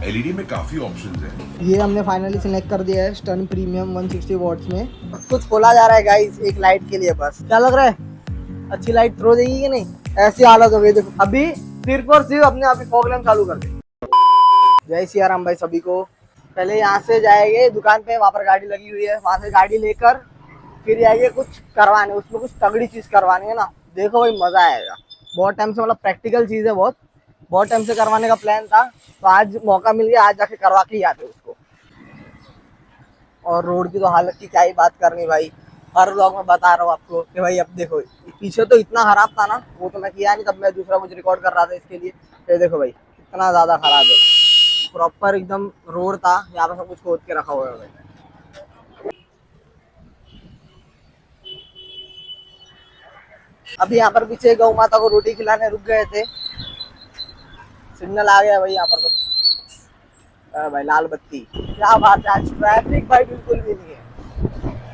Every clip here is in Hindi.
एलईडी में काफी ऑप्शंस हैं। ये हमने फाइनली सिलेक्ट कर दिया है स्टन प्रीमियम 160 वॉट्स में। कुछ खोला जा रहा है गाइस एक लाइट के लिए बस। क्या लग रहा है अच्छी लाइट थ्रो देगी कि नहीं? ऐसी हालत हो गई देखो। अभी सिर्फ और सिर्फ अपने आप ही फॉग लैंप चालू कर दे। जय सिया राम भाई सभी को। पहले यहाँ से जाएंगे दुकान पे, वहाँ पर गाड़ी लगी हुई है, वहाँ से गाड़ी लेकर फिर जाएंगे कुछ करवाने, उसमें कुछ तगड़ी चीज करवानी है ना। देखो भाई मजा आएगा। बहुत टाइम से, मतलब प्रैक्टिकल चीज है, बहुत टाइम से करवाने का प्लान था, तो आज मौका मिल गया, आज जाके करवा के ही आते उसको। और रोड की तो हालत की क्या ही बात करनी भाई, हर व्लॉग में बता रहा हूँ आपको कि भाई अब देखो पीछे तो इतना खराब था ना, वो तो मैं किया नहीं, तब मैं दूसरा कुछ रिकॉर्ड कर रहा था इसके लिए। ये देखो भाई इतना ज्यादा खराब है, प्रॉपर एकदम रोड था, यहाँ पे सब कुछ खोद के रखा हुआ है भाई। अभी यहाँ पर पीछे गौ माता को रोटी खिलाने रुक गए थे, सिग्नल आ गया भाई यहाँ पर तो भाई लाल बत्ती। क्या बात है, आज ट्रैफिक भाई बिल्कुल भी नहीं है,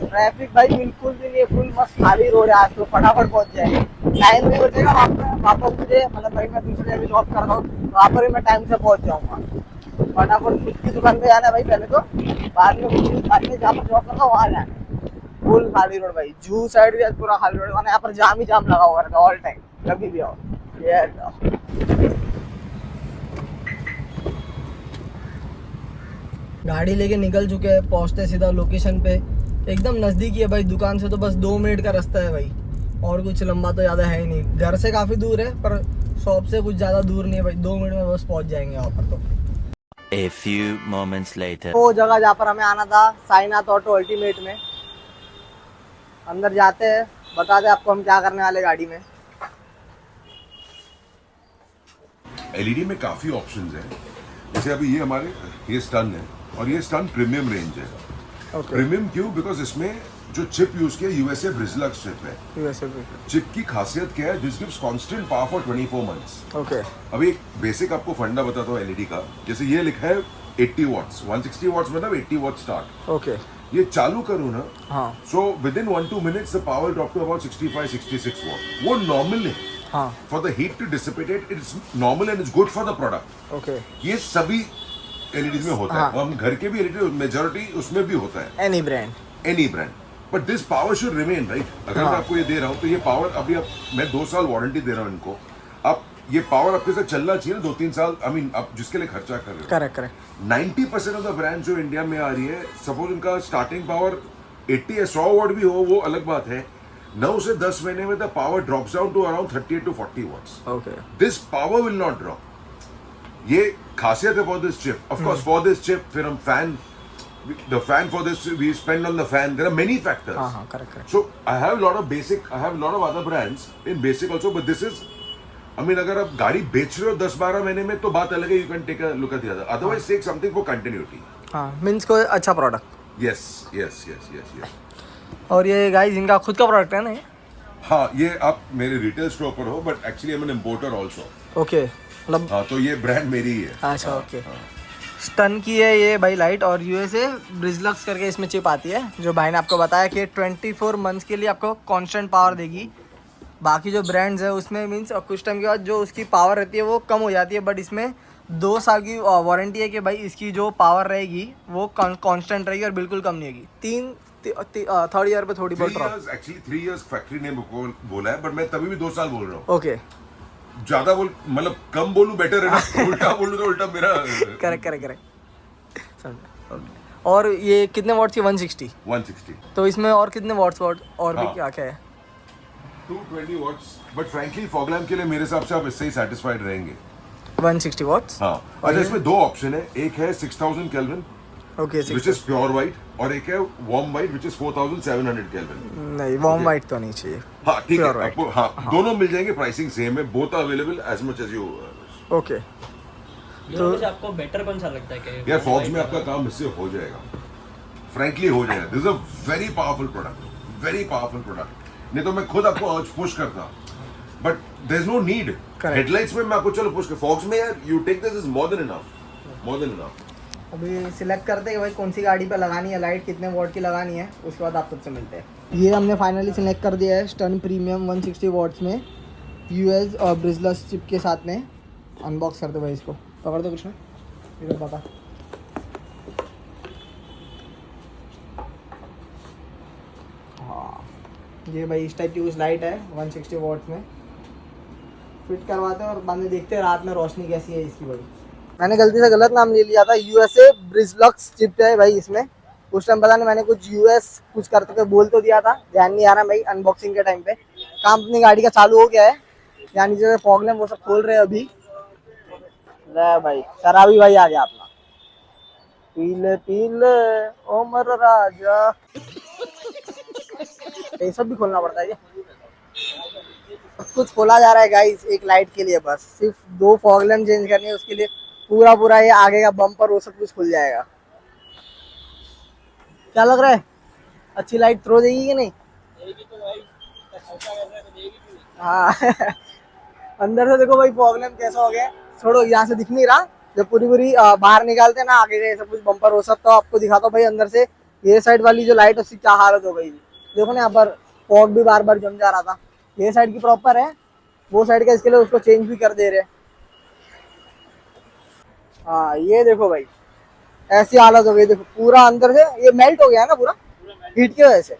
ट्रैफिक भाई बिल्कुल भी नहीं है, फुल मस्त खाली रोड है, आज तो फटाफट पहुंच जाएंगे। टाइम भी बचेगा वापस मुझे, मतलब भाई मैं दूसरी जगह जॉब कर रहा हूँ, वहाँ पर भी मैं टाइम से पहुंच जाऊँगा। फटाफट खुद की दुकान पे जाना है भाई पहले तो, बाद में जहाँ पर जॉब कर रहा हूँ वहाँ जाना है। फुल खाली रोड भाई, जू साइड भी आज पूरा खाली रोड, यहाँ पर जाम ही जाम लगा हुआ रहता ऑल टाइम, कभी भी आओ। ये गाड़ी लेके निकल चुके हैं, पहुंचते सीधा लोकेशन पे, एकदम नज़दीक ही है भाई, दुकान से तो बस 2 मिनट का रास्ता है भाई, और कुछ लंबा तो ज़्यादा है ही नहीं। घर से काफ़ी दूर है पर शॉप से कुछ ज़्यादा दूर नहीं है भाई, 2 मिनट में बस पहुंच जाएंगे वहाँ पर तो। A few moments later. वो जगह जहाँ पर हमें आना था, साईनाथ ऑटो अल्टीमेट में, अंदर जाते हैं, बताते हैं आपको हम क्या करने वाले गाड़ी में। एलईडी में काफी ऑप्शंस हैं। जैसे अभी ये हमारे ये स्टन है, और ये स्टन प्रीमियम रेंज है। प्रीमियम क्यों? बिकॉज इसमें जो चिप यूज किया यूएसए ब्रिजलक्स चिप है। चिप की खासियत क्या है? This gives constant power for 24 months. Okay, अभी एक बेसिक आपको फंडा बताता हूँ एलईडी का। जैसे ये लिखा है 80 वॉट्स, 160 वॉट्स मतलब 80 वॉट स्टार्ट। ओके, ये चालू करूँ ना, हाँ so within 1-2 minutes the power drop to about 65-66 watt. वो नॉर्मल है हाँ, for the heat to dissipated, it's normal and it's good for the product. Okay, ये सभी एलईडी में होता हाँ। है, हम घर के भी एलईडी मेजॉरिटी उसमें भी होता है, any brand. Any brand. But this power should remain right. अगर हाँ। मैं आपको ये दे रहा हूँ तो ये पावर अभी अब मैं 2 साल वारंटी दे रहा हूँ इनको, अब ये पावर आपके साथ चलना चाहिए ना 2-3 साल। आई मीन आप जिसके लिए खर्चा कर रहे हो, correct correct. 90% of the brand जो इंडिया में आ रही है, सपोज उनका स्टार्टिंग पावर 80 या 100 वॉट भी हो, वो अलग बात है, 9 से 10 महीने में the power drops down to around 38 to 40 watts. Okay, this power will not drop. ये खासियत है for this chip. Of course for this chip फिर हम fan, the fan for this we spend on the fan, there are many factors. हाँ correct correct. So I have a lot of basic, I have a lot of other brands in basic also, but this is, I mean, अगर आप गाड़ी बेच रहे हो 10-12 महीने में तो बात अलग है, you can take a look at the other, otherwise take something for continuity. हाँ मीन्स कोई अच्छा product. Yes, yes, yes, yes, yes. और ये गाइस इनका खुद का प्रोडक्ट है ना ये? हाँ, ये आप मेरे रिटेल स्टोर पर हो, but actually I am N importer also. Okay, मतलब हाँ, तो ये ब्रांड मेरी ही है। अच्छा ओके। स्टन की है ये भाई लाइट, और यूएसए ब्रिजलक्स करके इसमें चिप आती है, जो भाई ने आपको बताया कि 24 मंथ्स के लिए आपको कांस्टेंट पावर देगी। बाकी जो ब्रांड्स है उसमें मीन्स कुछ टाइम के बाद जो उसकी पावर रहती है वो कम हो जाती है, बट इसमें 2 साल की वारंटी है कि भाई इसकी जो पावर रहेगी वो कांस्टेंट रहेगी और बिल्कुल कम नहीं होगी। थर्ड ईयर पे थोड़ी बहुत ड्रॉप। एक्चुअली 3 years फैक्ट्री ने बोला है, बट मैं तभी भी 2 साल बोल रहा हूँ। ओके, ज्यादा बोल, मतलब कम बोलूं बेटर है ना, उल्टा बोलूं तो उल्टा मेरा। Correct correct correct. और ये कितने वॉट्स की? 160। तो इसमें और कितने वॉट्स और भी हाँ। क्या क्या है? 220 watts, but frankly fog lamp के लिए मेरे हिसाब से आप इससे ही सेटिस्फाइड रहेंगे। 160 वॉट्स। हाँ, अच्छा इसमें 2 ऑप्शन है, एक है 6000 kelvin okay, which is pure white, और एक है warm white which is 4700 kelvin. नहीं वार्म व्हाइट तो नहीं चाहिए। हाँ ठीक है, Pure white। आपको हाँ दोनों मिल जाएंगे, प्राइसिंग सेम है, both are available as much as you. Okay, तो आपको बेटर कौन सा लगता है कि यार फॉग्स में आपका काम इससे हो जाएगा, फ्रैंकली हो जाएगा। This is a very powerful product, very powerful product. नहीं तो मैं खुद आपको आज पुश करता, but there is no need. Headlights में मैं आपको चलो पुश कर, फॉग्स में यार you take this is more than enough, more than enough. अभी सिलेक्ट करते हैं भाई कौन सी गाड़ी पे लगानी है लाइट, कितने वॉट की लगानी है, उसके बाद आप सबसे मिलते हैं। ये हमने फाइनली सिलेक्ट कर दिया है स्टन प्रीमियम 160 वॉट्स में, यूएस और ब्रिजलस चिप के साथ में। अनबॉक्स करते भाई इसको, पकड़ दो कृष्ण। इधर बता। हाँ ये भाई इस टाइप की कुछ लाइट है 160 वॉट्स में, फिट करवाते हैं और बाद में देखते हैं रात में रोशनी कैसी है इसकी। भाई मैंने गलती से गलत नाम ले लिया था, यूएसए ब्रिजलक्स चिप है भाई इसमें। उस टाइम पता नहीं मैंने कुछ यूएस कुछ करते हुए बोल तो दिया था, ध्यान नहीं आ रहा भाई। अनबॉक्सिंग के टाइम पे काम अपनी गाड़ी का चालू हो गया है, यानी जो फॉग लैम्प वो सब खोल रहे हैं अभी। ले भाई शराबी भाई आ गया अपना, पीले पीले ओमर राजा। ये सब भी खोलना पड़ता है क्या? सब कुछ खोला जा रहा है गाइस एक लाइट के लिए, बस सिर्फ 2 फॉग लैम्प चेंज करनी है, उसके लिए पूरा पूरा ये आगे का बम्पर वो सब कुछ खुल जाएगा। क्या लग रहा है अच्छी लाइट थ्रो देगी कि नहीं? हाँ अंदर से देखो भाई फॉग लैम्प कैसा हो गया। छोड़ो यहाँ से दिख नहीं रहा, जब पूरी पूरी बाहर निकालते हैं ना आगे का सब कुछ बम्पर हो सब, तो आपको दिखाता हूँ भाई अंदर से ये साइड वाली जो लाइट उसकी क्या हालत हो गई। देखो ना यहाँ पर फॉग भी बार बार जम जा रहा था। ये साइड की प्रॉपर है, वो साइड का इसके लिए उसको चेंज भी कर दे रहे। हाँ ये देखो भाई ऐसी हालत हो गई, देखो पूरा अंदर से ये मेल्ट हो गया है ना पूरा, हीट की वजह से।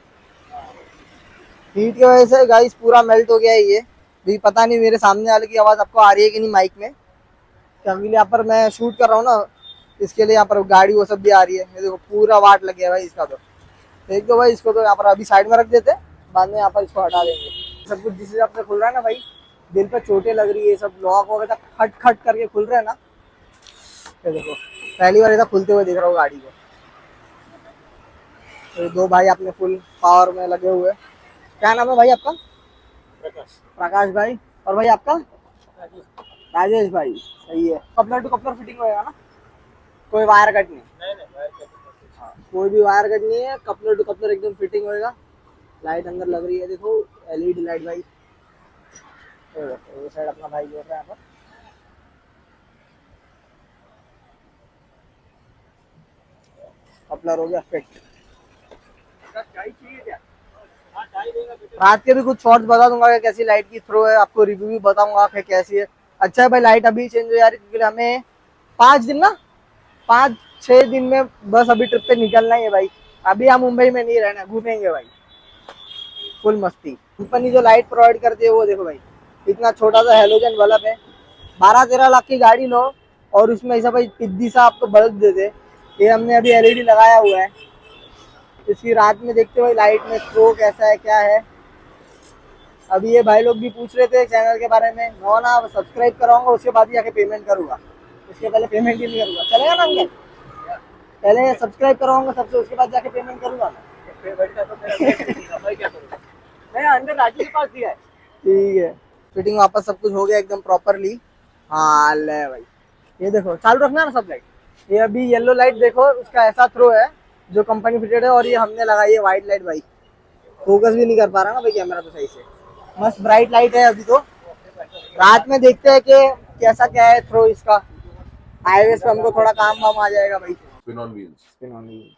हीट की वजह से गाइस पूरा मेल्ट हो गया है ये भी। पता नहीं मेरे सामने वाले की आवाज़ आपको आ रही है कि नहीं माइक में, क्योंकि यहाँ पर मैं शूट कर रहा हूँ ना, इसके लिए यहाँ पर गाड़ी वो सब भी आ रही है। ये देखो पूरा वाट लग गया भाई इसका। तो देख दो भाई इसको, तो यहाँ पर अभी साइड में रख देते, बाद में यहाँ पर इसको हटा देंगे। सब कुछ जिस हिसाब से खुल रहा है ना भाई, दिल पे चोटें लग रही है। सब लॉक वगैरह खट खट करके खुल रहे हैं ना। ये देखो पहली बार ऐसा खुलते हुए देख रहा हूँ गाड़ी को। तो 2 भाई अपने फुल पावर में लगे हुए। क्या नाम है भाई आपका? प्रकाश भाई। और भाई आपका? राजेश भाई। सही है। कपलर टू कपलर फिटिंग होएगा ना? कोई वायर कट नहीं? हाँ, कोई भी वायर कट नहीं है, कपलर टू कपलर एकदम फिटिंग होएगा। लाइट अंदर लग रही है देखो, एलईडी लाइट भाई। ये साइड अपना भाई जो है यहाँ पर। कपलर हो गया फिट। रात के भी कुछ शॉर्ट्स बता दूंगा कि कैसी लाइट की थ्रो है, आपको रिव्यू भी बताऊंगा कि कैसी है। अच्छा है भाई लाइट अभी चेंज हो जा रही है, क्योंकि हमें 5 दिन ना 5-6 दिन में बस अभी ट्रिप पे निकलना ही है भाई। अभी हम मुंबई में नहीं रहना, घूमेंगे भाई फुल मस्ती। कंपनी जो लाइट प्रोवाइड करती है वो देखो भाई, इतना छोटा सा हेलोजन बल्ब है। 12-13 लाख की गाड़ी लो और उसमें ऐसा भाई पिद्दी सा आपको बल्ब दे दे। ये हमने अभी एलईडी लगाया हुआ है, इसकी रात में देखते भाई लाइट में थ्रो कैसा है क्या है। अभी ये भाई लोग भी पूछ रहे थे चैनल के बारे में, मैं ना सब्सक्राइब कराऊंगा उसके बाद ही जाके पेमेंट करूंगा, उसके पहले पेमेंट ही नहीं करूंगा। चलेगा ना अंकल? पहले सब्सक्राइब कराऊंगा सबसे, उसके बाद जाके पेमेंट करूंगा मैं अंदर राजू के पास दिया है। ठीक है, फिटिंग वापस सब कुछ हो गया एकदम प्रॉपरली। हाँ ले भाई ये देखो चालू रखना ना सब लाइट। ये अभी येलो लाइट देखो उसका ऐसा थ्रो है जो कंपनी फिटेड है, और ये हमने लगाई है व्हाइट लाइट भाई। फोकस भी नहीं कर पा रहा ना भाई कैमरा तो सही से। मस्त ब्राइट लाइट है अभी। तो रात में देखते हैं कि कैसा क्या है थ्रो इसका। हाईवे पे हमको थोड़ा काम वाम आ जाएगा भाई। Spin on wheels. Spin on wheels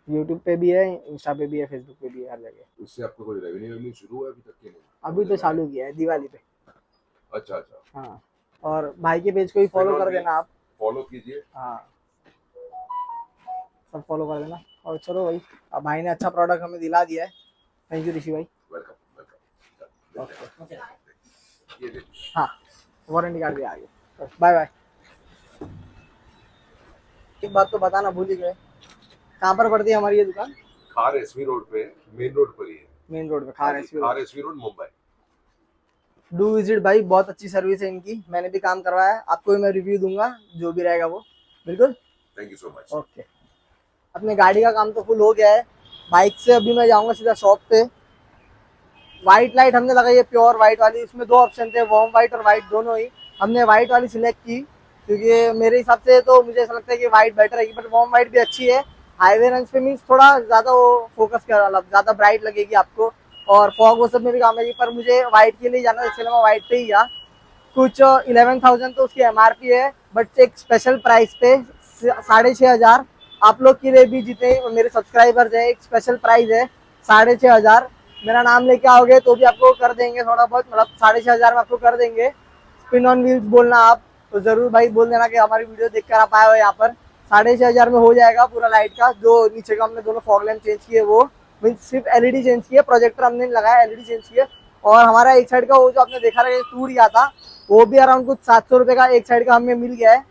YouTube पे भी है, इंस्टा पे भी है, फेसबुक पे भी है, हर जगह। इससे आपको कोई रेवेन्यू शुरू हुआ अभी तक के नहीं? अभी तो चालू किया है दिवाली पे। अच्छा अच्छा। हाँ और भाई के पेज को भी फॉलो कर देना आप। फॉलो कीजिए। हाँ सब फॉलो कर देना। और चलो भाई अब भाई ने अच्छा प्रोडक्ट हमें दिला दिया है। थैंक यू ऋषि भाई। Welcome welcome. ये देखिए। हाँ वारंटी कार्ड भी आ गया। Bye bye. एक बात तो बताना भूल ही गए, कहाँ पर पड़ती है हमारी ये दुकान? खार एसवी रोड पे, मेन रोड पर ही है। मेन रोड पे Khar SV road Mumbai. Do visit भाई, बहुत अच्छी सर्विस है इनकी। मैंने भी काम करवाया है, आपको भी मैं रिव्यू दूंगा जो भी रहेगा वो। बिल्कुल thank you so much. Okay. अपने गाड़ी का काम तो फुल हो गया है। बाइक से अभी मैं जाऊंगा सीधा शॉप पे। व्हाइट लाइट हमने लगाई है प्योर व्हाइट वाली, उसमें 2 ऑप्शन थे, वार्म व्हाइट और व्हाइट दोनों ही। हमने व्हाइट वाली सिलेक्ट की क्योंकि मेरे हिसाब से तो मुझे ऐसा लगता है कि व्हाइट बेटर रहेगी, बट वार्म व्हाइट भी अच्छी है। हाईवे रन पे मीन्स थोड़ा ज़्यादा वो फोकस कर वाला, ज़्यादा ब्राइट लगेगी आपको और फॉग वो सब में भी काम लगेगी। पर मुझे व्हाइट के लिए जाना, इसलिए मैं व्हाइट पे ही गया। कुछ 11,000 तो उसकी MRP है, बट एक स्पेशल प्राइस पे 6,500 आप लोग के लिए भी, जितने मेरे सब्सक्राइबर्स है, एक स्पेशल प्राइस है 6,500। मेरा नाम लेके आओगे तो भी आपको कर देंगे थोड़ा बहुत, मतलब 6,500 में आपको कर देंगे। स्पिन ऑन व्हील्स बोलना आप, तो जरूर भाई बोल देना कि हमारी वीडियो देखकर आप आए हो यहाँ पर। 6,500 में हो जाएगा पूरा लाइट का। जो नीचे का हमने दोनों फॉग लैंप चेंज किए वो मीन्स सिर्फ एलईडी चेंज किए, प्रोजेक्टर हमने लगाया, एलईडी चेंज किए। और हमारा एक साइड का वो जो आपने देखा रहेगा टूट गया था, वो भी अराउंड कुछ 700 रुपये का एक साइड का हमें मिल गया है।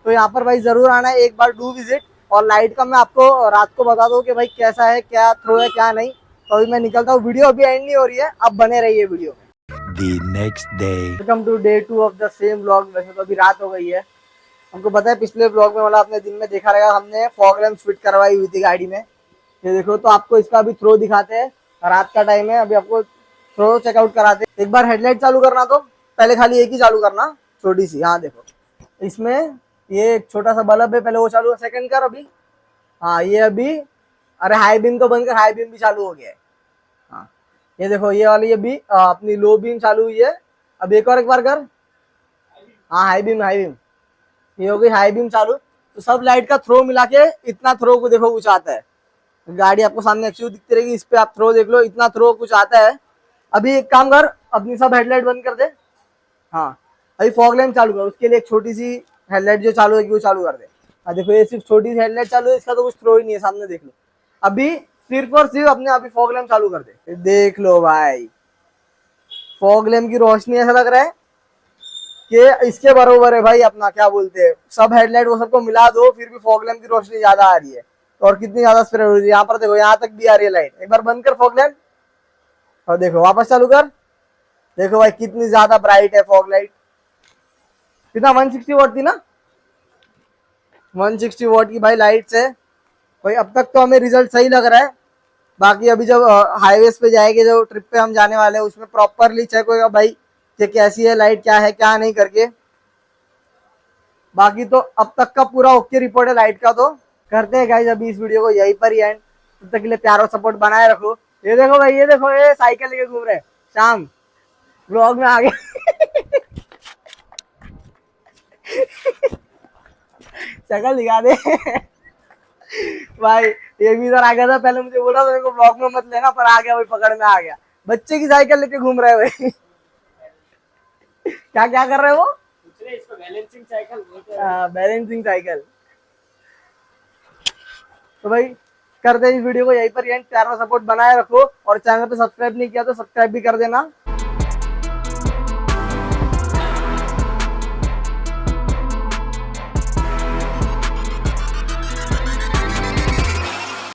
तो यहाँ पर भाई जरूर आना है, एक बार डू विजिट। और लाइट का मैं आपको रात को बता दूँ कि भाई कैसा है, क्या थ्रो है क्या नहीं। तो अभी मैं निकलता हूँ, वीडियो अभी एंड नहीं हो रही है, अब बने रहिए वीडियो में। The next day. Welcome to day 2 of the same vlog. वैसे तो अभी रात हो गई है। हमको पता है पिछले व्लॉग में, मतलब आपने दिन में देखा रहेगा, हमने फॉग लैंप फिट करवाई हुई थी गाड़ी में। ये देखो, तो आपको इसका अभी थ्रो दिखाते हैं। रात का टाइम है, अभी आपको थ्रो चेकआउट कराते हैं। एक बार हेडलाइट चालू करना, तो पहले खाली एक ही चालू करना, छोटी सी। हाँ देखो, इसमें ये एक छोटा सा बल्ब है, पहले वो चालू है, सेकंड कर अभी। हाँ ये अभी, अरे हाई बीम तो बंद कर, हाई बीम भी चालू हो गया है। हाँ ये देखो, ये वाली अभी अपनी लो बीम चालू हुई है। अब एक बार कर। हाँ हाई बीम, ये हो गई हाई बीम चालू। तो सब लाइट का थ्रो मिला के इतना थ्रो को देखो कुछ आता है। गाड़ी आपको सामने एक्चुअली दिखती रहेगी, इस पे आप थ्रो देख लो, इतना थ्रो कुछ आता है। अभी एक काम कर, अपनी सब हेडलाइट बंद कर दे। हाँ अभी फॉग लैंप चालू कर, उसके लिए एक छोटी सी हेडलाइट जो चालू है वो चालू कर दे। हाँ देखो, ये सिर्फ छोटी सी हेडलाइट चालू है, इसका तो कुछ थ्रो ही नहीं है, सामने देख लो। अभी सिर्फ और सिर्फ अपने अभी फॉग लैंप चालू कर दे, देख लो भाई। फॉग लैंप की रोशनी ऐसा लग रहा है कि इसके बरोबर है भाई अपना, क्या बोलते हैं, सब हेडलाइट वो सबको मिला दो, फिर भी फॉग लैंप की रोशनी ज्यादा आ रही है। और कितनी ज्यादा स्प्रेड हो रही है, यहाँ पर देखो, यहाँ तक भी आ रही है लाइट। एक बार बंद कर फॉग लैंप और देखो, वापस चालू कर। देखो भाई कितनी ज्यादा ब्राइट है फॉग लाइट। कितना 160 वॉट थी ना, 160 वॉट की भाई लाइट्स है भाई। अब तक तो हमें रिजल्ट सही लग रहा है। बाकी अभी जब हाईवेज पे जाएंगे, जो ट्रिप पे हम जाने वाले हैं, उसमें प्रॉपरली चेक होगा भाई कि कैसी है लाइट, क्या है क्या नहीं करके। बाकी तो अब तक का पूरा ओके रिपोर्ट है लाइट का। तो करते हैं गाइस अभी इस वीडियो को यहीं पर ही एंड। तब तक के लिए प्यार और सपोर्ट बनाए रखो। ये देखो भाई, ये देखो, ये साइकिल लेके घूम रहे हैं शाम, व्लॉग में आ गए। शक्ल दिखा दे भाई। ये भी इधर आ गया था, पहले मुझे बोला था मेरे को ब्लॉग में मत लेना, पर आ गया भाई, पकड़ में आ गया। बच्चे की साइकिल लेके घूम रहे हैं भाई। क्या क्या कर रहे हो वो? इसको बैलेंसिंग साइकिल बोलते हैं। Balancing cycle. तो भाई करते हैं इस वीडियो को यहीं पर एंड। प्यार और सपोर्ट बनाए रखो, और चैनल पे सब्सक्राइब नहीं किया तो सब्सक्राइब भी कर देना।